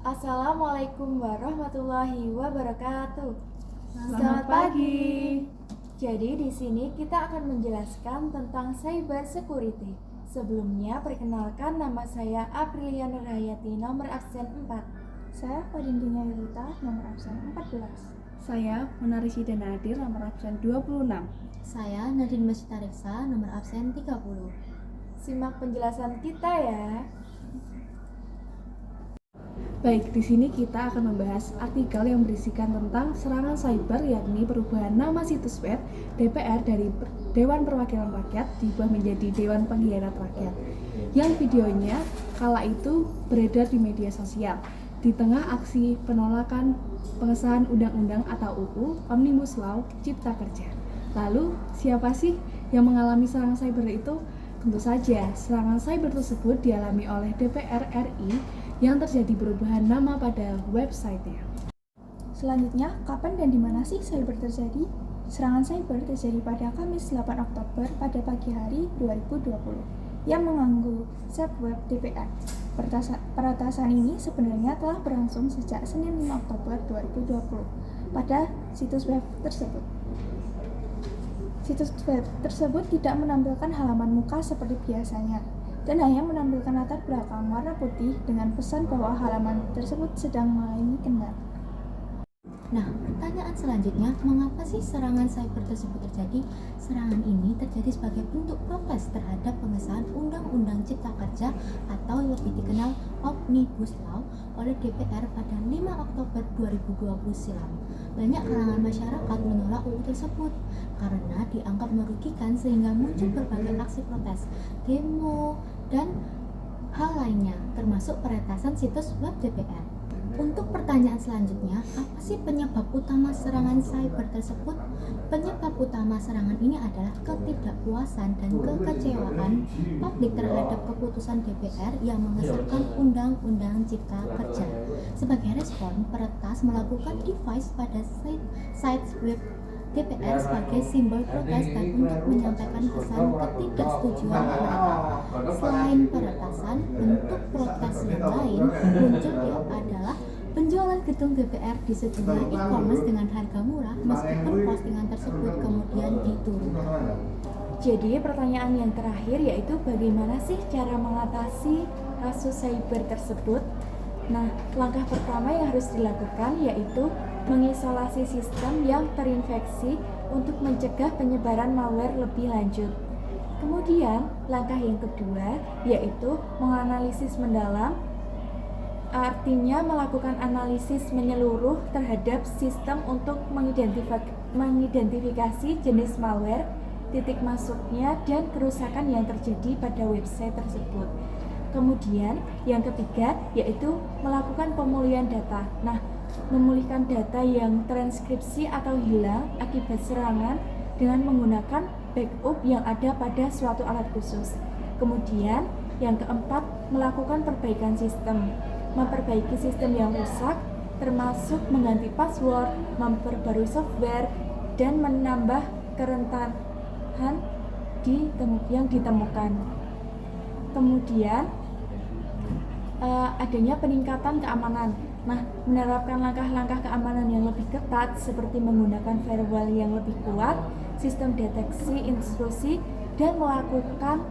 Assalamualaikum warahmatullahi wabarakatuh. Selamat pagi. Jadi di sini kita akan menjelaskan tentang cyber security. Sebelumnya perkenalkan, nama saya Aprilia Nurhayati, nomor absen 4. Saya Fadindina Yulita, nomor absen 14. Saya Munarisida Nadir, nomor absen 26. Saya Nadine Masyitariksa, nomor absen 30. Simak penjelasan kita ya. Baik, di sini kita akan membahas artikel yang berisikan tentang serangan cyber, yakni perubahan nama situs web DPR dari Dewan Perwakilan Rakyat diubah menjadi Dewan Pengkhianat Rakyat, yang videonya kala itu beredar di media sosial di tengah aksi penolakan pengesahan undang-undang atau UU Omnibus Law Cipta Kerja. Lalu, siapa sih yang mengalami serangan cyber itu? Tentu saja, serangan cyber tersebut dialami oleh DPR RI yang terjadi perubahan nama pada websitenya. Selanjutnya, kapan dan di mana sih cyber terjadi? Serangan cyber terjadi pada Kamis 8 Oktober pada pagi hari 2020 yang mengganggu server web DPR. Peretasan ini sebenarnya telah berlangsung sejak Senin 5 Oktober 2020 pada situs web tersebut. Situs web tersebut tidak menampilkan halaman muka seperti biasanya, dan hanya menampilkan latar belakang warna putih dengan pesan bahwa halaman tersebut sedang melayani kendala. Nah, pertanyaan selanjutnya, mengapa sih serangan cyber tersebut terjadi? Serangan ini terjadi sebagai bentuk protes terhadap pengesahan Undang-Undang Cipta Kerja atau lebih dikenal Omnibus Law oleh DPR pada 5 Oktober 2020 silam. Banyak kalangan masyarakat menolak UU tersebut karena dianggap merugikan, sehingga muncul berbagai aksi protes, demo, dan hal lainnya, termasuk peretasan situs web DPR. Untuk pertanyaan selanjutnya, apa sih penyebab utama serangan cyber tersebut? Penyebab utama serangan ini adalah ketidakpuasan dan kekecewaan publik terhadap keputusan DPR yang mengesahkan Undang-Undang Cipta Kerja. Sebagai respon, peretas melakukan device pada site web DPR sebagai simbol protes dan untuk menyampaikan pesan ketidaksetujuan mereka. Selain peretasan, bentuk protes yang lain muncul adalah penjualan gedung DPR di sejumlah e-commerce dengan harga murah meskipun postingan tersebut kemudian diturunkan. Jadi pertanyaan yang terakhir yaitu bagaimana sih cara mengatasi kasus cyber tersebut? Nah, langkah pertama yang harus dilakukan yaitu mengisolasi sistem yang terinfeksi untuk mencegah penyebaran malware lebih lanjut. Kemudian, langkah yang kedua yaitu menganalisis mendalam, artinya melakukan analisis menyeluruh terhadap sistem untuk mengidentifikasi jenis malware, titik masuknya, dan kerusakan yang terjadi pada website tersebut. Kemudian yang ketiga yaitu melakukan pemulihan data. Nah, memulihkan data yang transkripsi atau hilang akibat serangan dengan menggunakan backup yang ada pada suatu alat khusus. Kemudian yang keempat, melakukan perbaikan sistem. Memperbaiki sistem yang rusak termasuk mengganti password, memperbarui software, dan menambah kerentanan yang ditemukan. Kemudian adanya peningkatan keamanan. Nah, menerapkan langkah-langkah keamanan yang lebih ketat seperti menggunakan firewall yang lebih kuat, sistem deteksi intrusi, dan melakukan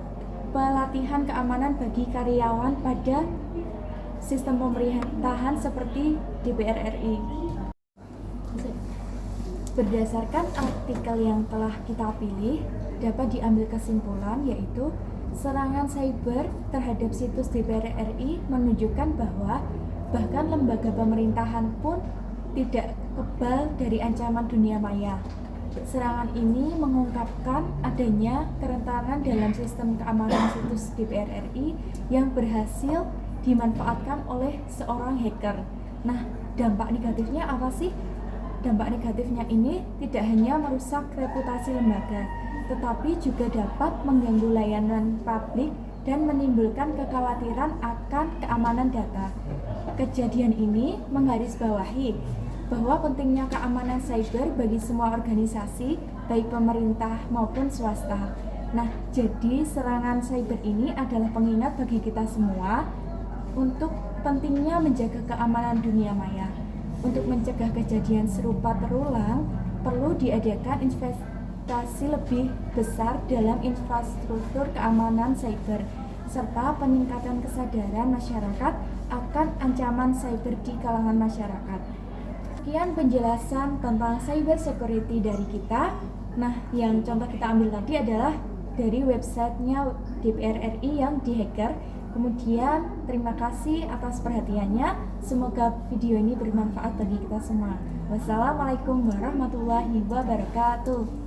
pelatihan keamanan bagi karyawan pada sistem pemerintahan seperti DPR RI. Berdasarkan artikel yang telah kita pilih, dapat diambil kesimpulan yaitu serangan cyber terhadap situs DPR RI menunjukkan bahwa bahkan lembaga pemerintahan pun tidak kebal dari ancaman dunia maya. Serangan ini mengungkapkan adanya kerentanan dalam sistem keamanan situs DPR RI yang berhasil dimanfaatkan oleh seorang hacker. Nah, dampak negatifnya apa sih? Dampak negatifnya ini tidak hanya merusak reputasi lembaga, tetapi juga dapat mengganggu layanan publik dan menimbulkan kekhawatiran akan keamanan data. Kejadian ini menggarisbawahi bahwa pentingnya keamanan cyber bagi semua organisasi, baik pemerintah maupun swasta. Nah, jadi serangan cyber ini adalah pengingat bagi kita semua untuk pentingnya menjaga keamanan dunia maya. Untuk mencegah kejadian serupa terulang, perlu diadakan investasi lebih besar dalam infrastruktur keamanan cyber, serta peningkatan kesadaran masyarakat akan ancaman cyber di kalangan masyarakat. Sekian penjelasan tentang cyber security dari kita. Nah, yang contoh kita ambil tadi adalah dari websitenya DPR RI yang dihacker. Kemudian, terima kasih atas perhatiannya. Semoga video ini bermanfaat bagi kita semua. Wassalamualaikum warahmatullahi wabarakatuh.